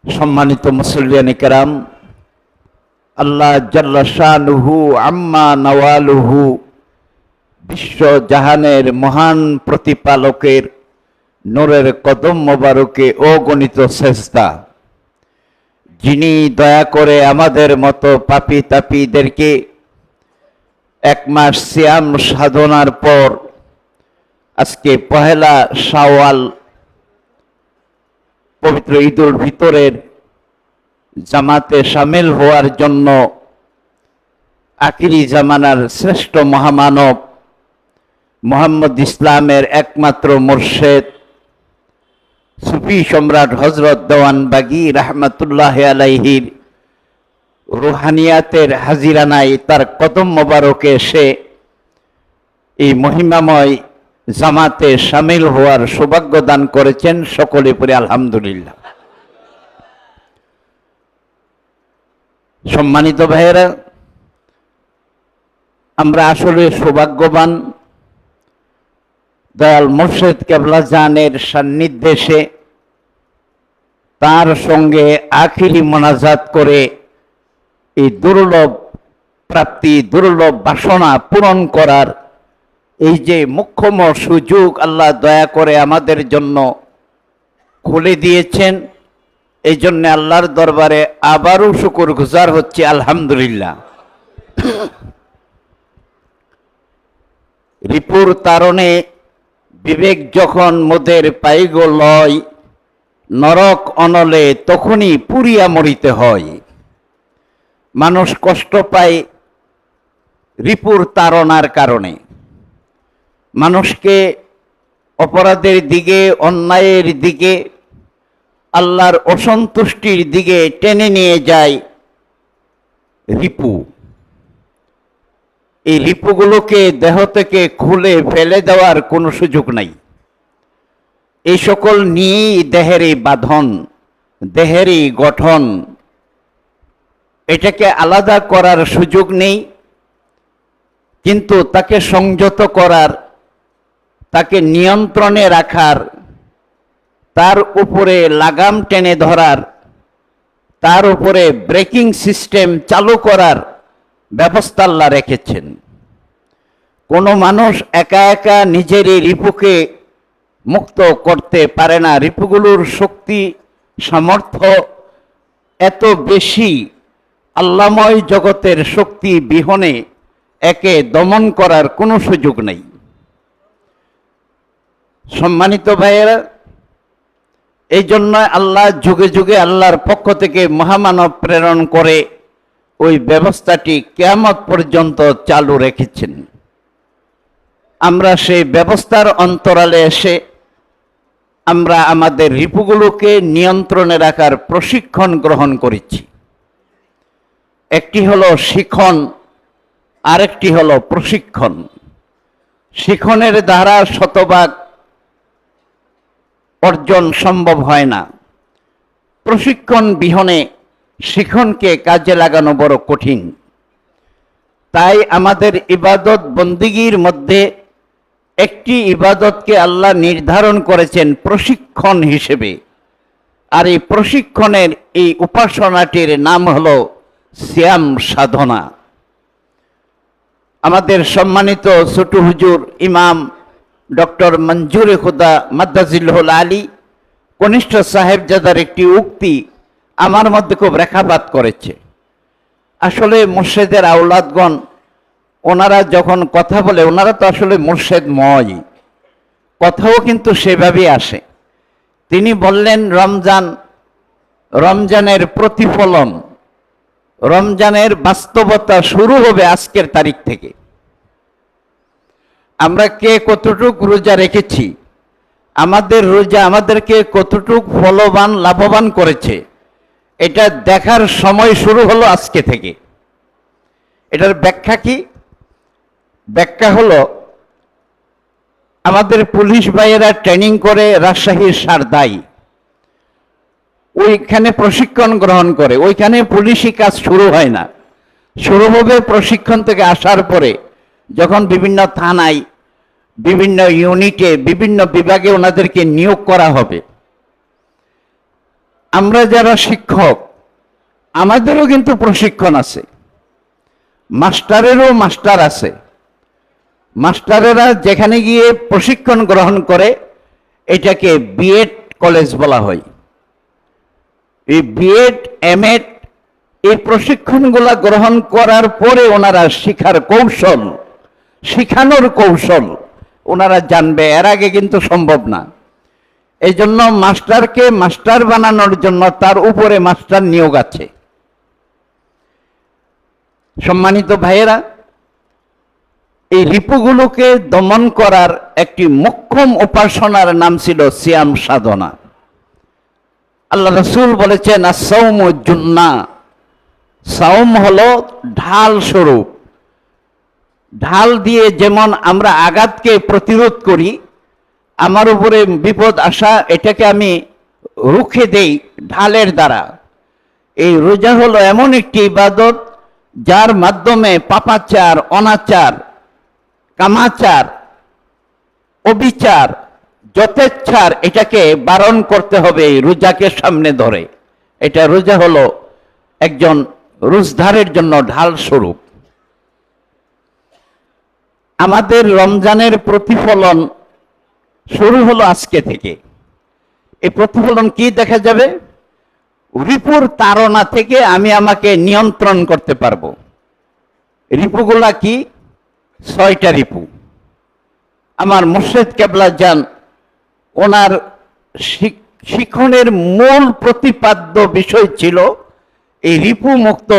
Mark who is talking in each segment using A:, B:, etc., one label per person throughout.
A: সম্মানিত মুসল্লিয়ানে কেরাম, আল্লাহ জাল্লা শানুহু আম্মা নওয়ালুহু, বিশ্ব জাহানের মহান প্রতিপালকের নূরের কদম মোবারকে অগণিত সেজদা, যিনি দয়া করে আমাদের মতো পাপী তাপীদেরকে এক মাস সিয়াম সাধনার পর আজকে পহেলা শাওয়াল পবিত্র ঈদুল ফিতরের জামাতে শামিল হওয়ার জন্য আখিরি জামানার শ্রেষ্ঠ মহামানব মুহাম্মদ ইসলামের একমাত্র মুর্শেদ সুফি সম্রাট হযরত দেওয়ানবাগী রাহমাতুল্লাহ আলাইহির রুহানিয়াতের হাজিরানায় তার কদম মোবারকে এসে এই মহিমাময় জামাতে শামিল হওয়ার সৌভাগ্য দান করেছেন। সকলে পড়ে আলহামদুলিল্লাহ। সম্মানিত ভাইয়েরা, আমরা আসলে সৌভাগ্যবান দয়াল মুর্শিদ কেবলা জানের সান্নিধ্যে তার সঙ্গে আখিরি মোনাজাত করে এই দুর্লভ প্রাপ্তি, দুর্লভ বাসনা পূরণ করার এই যে মুখ্যম সুযোগ আল্লাহ দয়া করে আমাদের জন্য খুলে দিয়েছেন, এই জন্য আল্লাহর দরবারে আবারও শুকরগুজার হচ্ছে আলহামদুলিল্লাহ। রিপুর তারণে বিবেক যখন মোদের পাইগ লয়, নরক অনলে তখনই পুরিয়া মরিতে হয়। মানুষ কষ্ট পায় রিপুর তাড়নার কারণে, মানুষকে অপরাধের দিকে, অন্যায়ের দিকে, আল্লাহর অসন্তুষ্টির দিকে টেনে নিয়ে যায় রিপু। এই রিপুগুলোকে দেহ থেকে খুলে ফেলে দেওয়ার কোনো সুযোগ নাই। এই সকল নিয়েই দেহেরই বাঁধন, দেহেরই গঠন, এটাকে আলাদা করার সুযোগ নেই। কিন্তু তাকে সংযত করার, তাকে নিয়ন্ত্রণে রাখার, তার উপরে লাগাম টেনে ধরার, তার উপরে ব্রেকিং সিস্টেম চালু করার ব্যবস্থা আল্লাহ রেখেছেন। কোনো মানুষ একা একা নিজের এই রিপুকে মুক্ত করতে পারে না। রিপুগুলোর শক্তি সামর্থ্য এত বেশি, আল্লাহময় জগতের শক্তি বিহনে একে দমন করার কোনো সুযোগ নেই। সম্মানিত ভাইয়েরা, এই জন্য আল্লাহ যুগে যুগে আল্লাহর পক্ষ থেকে মহামানব প্রেরণ করে ওই ব্যবস্থাটি কিয়ামত পর্যন্ত চালু রেখেছেন। আমরা সেই ব্যবস্থার অন্তরালে এসে আমরা আমাদের রিপুগুলোকে নিয়ন্ত্রণে রাখার প্রশিক্ষণ গ্রহণ করেছি। একটি হলো শিখন, আরেকটি হলো প্রশিক্ষণ। শিখনের দ্বারা শতভাগ অর্জন সম্ভব হয় না। প্রশিক্ষণ বিহনে শিখনকে কাজে লাগানো বড় কঠিন। তাই আমাদের ইবাদত বন্দিগির মধ্যে একটি ইবাদতকে আল্লাহ নির্ধারণ করেছেন প্রশিক্ষণ হিসেবে, আর এই প্রশিক্ষণের এই উপাসনাটির নাম হলো সিয়াম সাধনা। আমাদের সম্মানিত ছোট হুজুর ইমাম ডক্টর মঞ্জুরে খুদা মাদ্দাজিল্লাহুল আলী কনিষ্ঠ সাহেবজাদার একটি উক্তি আমার মধ্যে খুব রেখাপাত করেছে। আসলে মুর্শেদের আওলাদগণ ওনারা যখন কথা বলে, ওনারা তো আসলে মুর্শেদময়, কথাও কিন্তু সেভাবেই আসে। তিনি বললেন রমজানের প্রতিফলন, রমজানের বাস্তবতা শুরু হবে আজকের তারিখ থেকে। আমরা কে কতটুক রোজা রেখেছি, আমাদের রোজা আমাদেরকে কতটুক ফলবান লাভবান করেছে, এটা দেখার সময় শুরু হলো আজকে থেকে। এটার ব্যাখ্যা কি? ব্যাখ্যা হলো, আমাদের পুলিশ ভাইয়েরা ট্রেনিং করে রাজশাহীর সারদাই, ওইখানে প্রশিক্ষণ গ্রহণ করে। ওইখানে পুলিশি কাজ শুরু হয় না, শুরু হবে প্রশিক্ষণ থেকে আসার পরে, যখন বিভিন্ন থানায়, বিভিন্ন ইউনিটে, বিভিন্ন বিভাগে ওনাদেরকে নিয়োগ করা হবে। আমরা যারা শিক্ষক আমাদেরও কিন্তু প্রশিক্ষণ আছে, মাস্টারেরও মাস্টার আছে। মাস্টারেরা যেখানে গিয়ে প্রশিক্ষণ গ্রহণ করে এটাকে বিএড কলেজ বলা হয়। এই বিএড এমএড এই প্রশিক্ষণগুলা গ্রহণ করার পরে ওনারা শিখানোর কৌশল ওনারা জানবে, এর আগে কিন্তু সম্ভব না। এই জন্য মাস্টারকে মাস্টার বানানোর জন্য তার উপরে মাস্টার নিয়োগ আছে। সম্মানিত ভাইয়েরা, এই রিপুগুলোকে দমন করার একটি মোক্ষম উপাসনার নাম ছিল সিয়াম সাধনা। আল্লাহ রাসূল বলেছেন আস-সাওমু জুন্নাহ, সাওম হলো ঢাল স্বরূপ। ঢাল দিয়ে যেমন আমরা আঘাতকে প্রতিরোধ করি, আমার উপরে বিপদ আসা এটাকে আমি রুখে দেই ঢালের দ্বারা। এই রোজা হলো এমন একটি ইবাদত যার মাধ্যমে পাপাচার, অনাচার, কামাচার, অবিচার, যথেচ্ছার এটাকে বারণ করতে হবে এই রোজাকে সামনে ধরে। এটা রোজা হলো একজন রোজদারের জন্য ঢাল স্বরূপ। আমাদের রমজানের প্রতিফলন শুরু হলো আজকে থেকে। এই প্রতিফলন কি দেখা যাবে? রিপুর তাড়না থেকে আমি আমাকে নিয়ন্ত্রণ করতে পারবো। রিপুগুলা কি? 6টা রিপু। আমার মুর্শিদ কেবলা যান ওনার শিক্ষণের মূল প্রতিপাদ্য বিষয় ছিল এই রিপু মুক্ত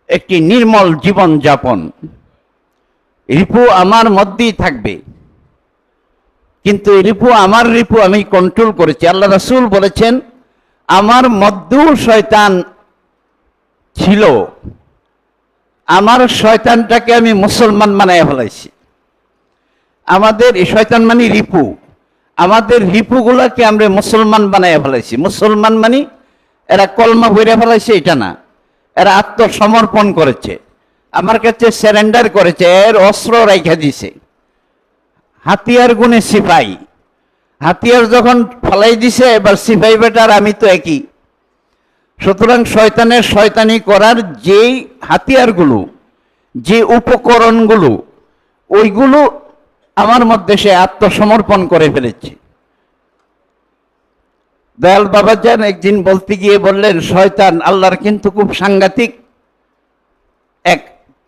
A: একটি নির্মল জীবন যাপন। রিপু আমার মধ্যেই থাকবে, কিন্তু আমার রিপু আমি কন্ট্রোল করেছি। আল্লাহ রাসূল বলেছেন আমার মধ্যেও শয়তান ছিল, আমার শয়তানটাকে আমি মুসলমান বানায় ফেলাইছি। আমাদের এই শয়তান মানে রিপু, আমাদের রিপুগুলাকে আমরা মুসলমান বানায় ফেলাইছি। মুসলমান মানে এরা কলমা বইরে ফেলাইছে এটা না, এরা আত্মসমর্পণ করেছে, আমার কাছে সারেন্ডার করেছে, এর অস্ত্র রাইখা দিছে। হাতিয়ার গুণে সিপাই, হাতিয়ার যখন ফলাই দিছে এবার সিপাই বেটার আমি তো একই। সুতরাং শয়তানের শয়তানি করার যেই হাতিয়ারগুলো, যে উপকরণগুলো, ওইগুলো আমার মধ্যে সে আত্মসমর্পণ করে ফেলেছে। দয়াল বাবাজান একদিন বলতে গিয়ে বললেন শয়তান আল্লাহর কিন্তু খুব সাংঘাতিক এক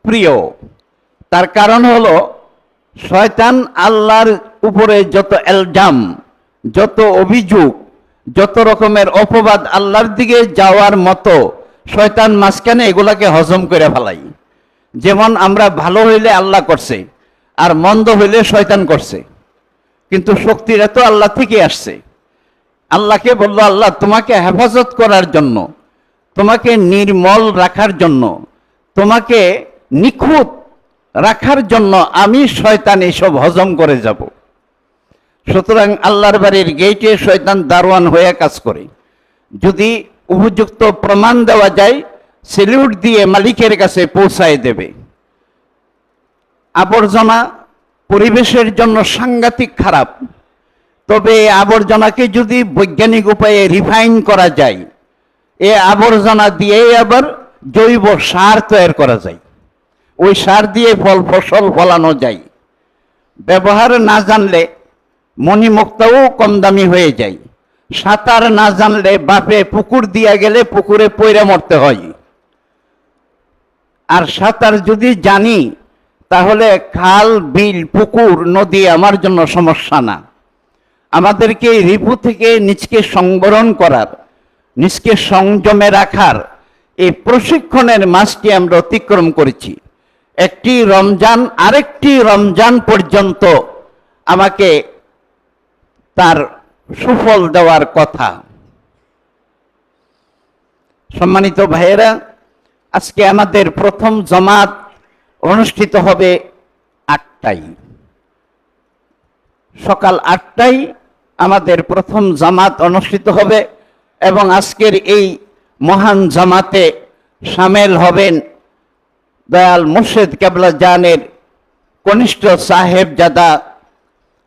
A: প্রিয়। তার কারণ হলো শয়তান আল্লাহর উপরে যত এলজাম, যত অভিযোগ, যত রকমের অপবাদ আল্লাহর দিকে যাওয়ার মতো শয়তান মাঝখানে এগুলাকে হজম করে ফেলাই। যেমন আমরা ভালো হইলে আল্লাহ করছে আর মন্দ হইলে শয়তান করছে, কিন্তু শক্তিটা তো আল্লাহ থেকে আসছে। আল্লাহকে বললো আল্লাহ তোমাকে হেফাজত করার জন্য, তোমাকে নির্মল রাখার জন্য, তোমাকে নিখুঁত রাখার জন্য আমি শয়তান এসব হজম করে যাব। সুতরাং আল্লাহর বাড়ির গেটে শয়তান দারোয়ান হয়ে কাজ করে। যদি উপযুক্ত প্রমাণ দেওয়া যায় সেলিউট দিয়ে মালিকের কাছে পৌঁছায় দেবে। আবর্জনা পরিবেশের জন্য সাংঘাতিক খারাপ, তবে এই আবর্জনাকে যদি বৈজ্ঞানিক উপায়ে রিফাইন করা যায়, এই আবর্জনা দিয়ে আবার জৈব সার তৈরি করা যায়, ওই সার দিয়ে ফসল ফলানো যায়। ব্যবহার না জানলে মণিমুক্তাও কম দামি হয়ে যায়। সাঁতার না জানলে বাপে পুকুর দিয়া গেলে পুকুরে পইরা মরতে হয়। আর সাঁতার যদি জানি তাহলে খাল, বিল, পুকুর, নদী আমার জন্য সমস্যা না। আমাদেরকে রিপু থেকে নিজকে সংবরণ করার, নিজকে সংযমে রাখার এই প্রশিক্ষণের মাসটি আমরা অতিক্রম করেছি। একটি রমজান আরেকটি রমজান পর্যন্ত আমাকে তার সুফল দেওয়ার কথা। সম্মানিত ভাইয়েরা, আজকে আমাদের প্রথম জামাত অনুষ্ঠিত হবে 8টায়, সকাল 8টায় আমাদের প্রথম জামাত অনুষ্ঠিত হবে এবং আজকের এই মহান জামাতে সামিল হবেন দয়াল মুর্শিদ কেবলা জানের কনিষ্ঠ সাহেবজাদা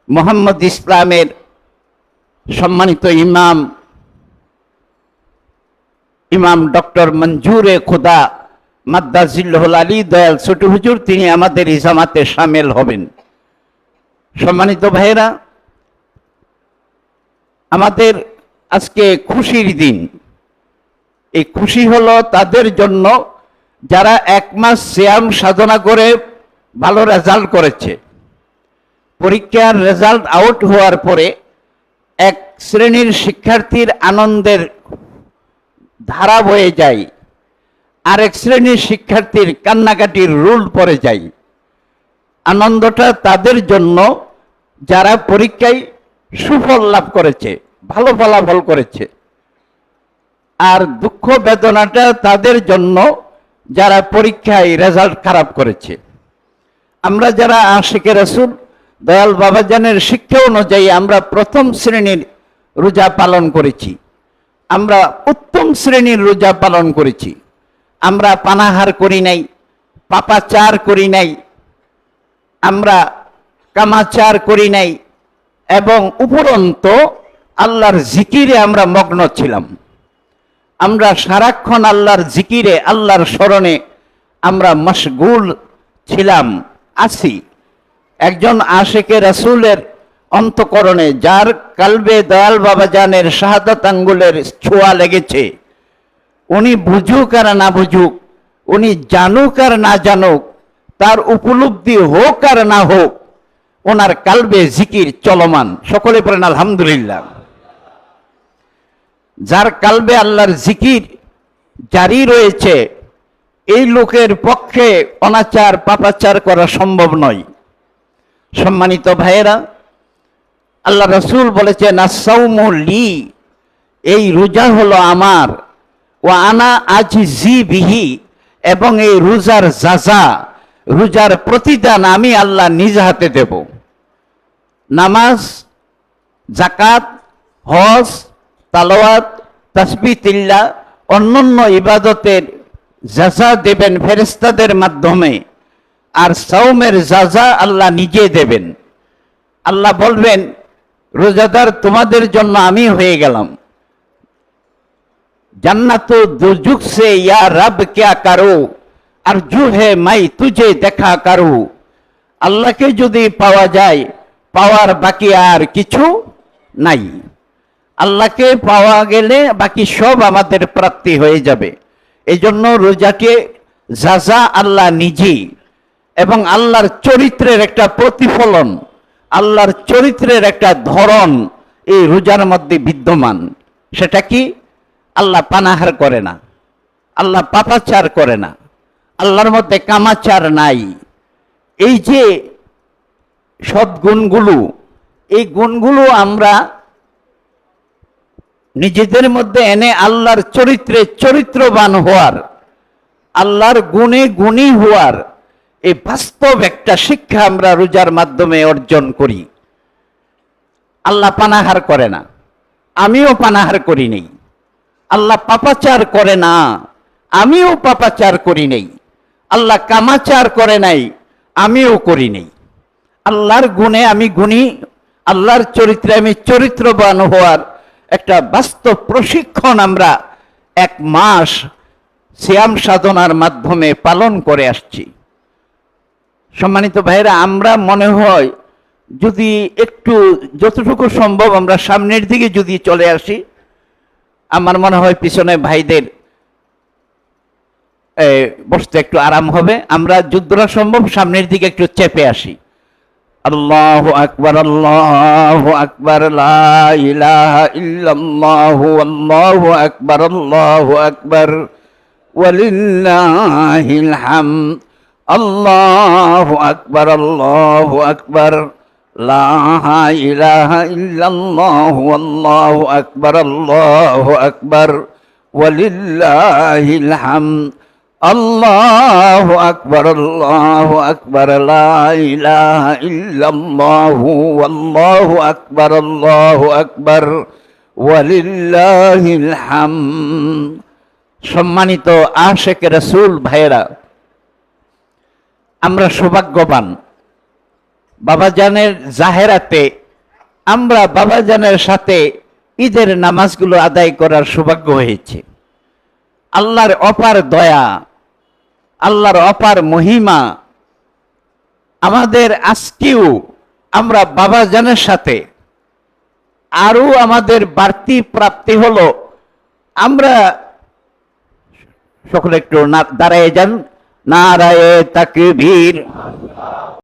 A: মোহাম্মদ ইসলামের সম্মানিত ইমাম ইমাম ডক্টর মঞ্জুরে খুদা মাদ্দাজিল্লাহুল আলী দয়াল ছোট হুজুর, তিনি আমাদের এই জামাতে সামিল হবেন। সম্মানিত ভাইয়েরা, আমাদের আজকে খুশির দিন। এই খুশি হলো তাদের জন্য যারা 1 মাস সিয়াম সাধনা করে ভালো রেজাল্ট করেছে। পরীক্ষার রেজাল্ট আউট হওয়ার পরে এক শ্রেণীর শিক্ষার্থীর আনন্দের ধারা বয়ে যায়, আরেক শ্রেণীর শিক্ষার্থীর কান্নাকাটির রুল পড়ে যায়। আনন্দটা তাদের জন্য যারা পরীক্ষায় সুফল লাভ করেছে, ভালো ফলাফল করেছে, আর দুঃখ বেদনাটা তাদের জন্য যারা পরীক্ষায় রেজাল্ট খারাপ করেছে। আমরা যারা আশিকে রাসূল দয়াল বাবাজানের শিক্ষা অনুযায়ী আমরা প্রথম শ্রেণীর রোজা পালন করেছি, আমরা উত্তম শ্রেণীর রোজা পালন করেছি। আমরা পানাহার করি নাই, পাপাচার করি নাই, আমরা কামাচার করি নাই, এবং উপরন্ত আল্লাহর জিকিরে আমরা মগ্ন ছিলাম। আমরা সারাক্ষণ আল্লাহর জিকিরে, আল্লাহর স্মরণে আমরা মশগুল ছিলাম, আছি। একজন আশিকে রাসূলের অন্তঃকরণে, যার কালবে দয়াল বাবাজানের শাহাদাত আঙ্গুলের ছোঁয়া লেগেছে, উনি বুঝুক আর না বুঝুক, উনি জানুক আর না জানুক, তার উপলব্ধি হোক আর না হোক, ওনার কালবে জিকির চলমান। সকলে পড়েন আলহামদুলিল্লাহ। যার কালবে আল্লাহর জিকির জারি রয়েছে, এই লোকের পক্ষে অনাচার পাপাচার করা সম্ভব নয়। সম্মানিত ভাইয়েরা, আল্লাহ রাসূল বলেছেন, আস-সাওমু লি, এই রোজা হলো আমার, ওয়া আনা আজজি বিহি, এবং এই রোজার জাযা, রোজার প্রতিদান আমি আল্লাহ নিজ হাতে দেব। নামাজ, যাকাত, হজ, তালাওয়াত, তাসবিহ, তিল্লা, অন্যান্য ইবাদতের জাযা দেবেন ফেরেশতাদের মাধ্যমে, আর সাওমের জাযা আল্লাহ নিজে দেবেন। আল্লাহ বলবেন, রোজাদার তোমাদের জন্য আমি হয়ে গেলাম। জান্নাতো দুজুক সে ইয়া রব ক্যা করো, আরজু হে মাই তুঝে দেখা করু। আল্লাহকে যদি পাওয়া যায়, পাওয়ার বাকি আর কিছু নাই। আল্লাহকে পাওয়া গেলে বাকি সব আমাদের প্রাপ্তি হয়ে যাবে। এই জন্য রোজাকে জাযা আল্লাহ নিজেই, এবং আল্লাহর চরিত্রের একটা প্রতিফলন, আল্লাহর চরিত্রের একটা ধরন এই রোজার মধ্যে বিদ্যমান। সেটা কি? আল্লাহ পানাহার করে না, আল্লাহ পাপাচার করে না, আল্লাহর মধ্যে কামাচার নাই। এই যে সদ্গুণগুলো, এই গুণগুলো আমরা নিজেদের মধ্যে এনে আল্লাহর চরিত্রে চরিত্রবান হওয়ার, আল্লাহর গুণে গুণী হওয়ার এই বাস্তব একটা শিক্ষা আমরা রোজার মাধ্যমে অর্জন করি। আল্লাহ পানাহার করে না, আমিও পানাহার করি নেই। আল্লাহ পাপাচার করে না, আমিও পাপাচার করি নেই। আল্লাহ কামাচার করে নাই, আমিও করি নেই। আল্লাহর গুণে আমি গুণী, আল্লাহর চরিত্রে আমি চরিত্রবান হওয়ার একটা বাস্তব প্রশিক্ষণ আমরা 1 মাস সিয়াম সাধনার মাধ্যমে পালন করে আসছি। সম্মানিত ভাইরা, আমরা মনে হয় যদি একটু যতটুকু সম্ভব আমরা সামনের দিকে যদি চলে আসি, আমার মনে হয় পিছনে ভাইদের বসতে একটু আরাম হবে। আমরা যতটা সম্ভব সামনের দিকে একটু চেপে আসি। আল্লাহু আকবার, আল্লাহু আকবার, লা ইলাহা ইল্লাল্লাহু, আল্লাহু আকবার, আল্লাহু আকবার, ওয়ালিল্লাহিল হামদ। আল্লাহু আকবার, আল্লাহু আকবার, লা ইলাহা ইল্লাল্লাহু, আল্লাহু আকবার, আল্লাহু আকবার, ওয়ালিল্লাহিল হামদ। আল্লাহু আকবার, আল্লাহু আকবার, লা ইলাহা ইল্লাল্লাহু, আল্লাহু আকবার, আল্লাহু আকবার, ওয়ালিল্লাহিল হামদ। সম্মানিত আশিকে রাসূল ভাইয়েরা, আমরা সৌভাগ্যবান। বাবাজানের জাহেরাতে আমরা বাবাজানের সাথে ঈদের নামাজগুলো আদায় করার সৌভাগ্য হয়েছে। আল্লাহর অপার দয়া, আল্লাহর অপার মহিমা। আমাদের আজকেও আমরা বাবাজানের সাথে আরো আমাদের বাড়তি প্রাপ্তি হলো, আমরা সকলে একটু দাঁড়ায় যান। নারায়ে তাকবীর,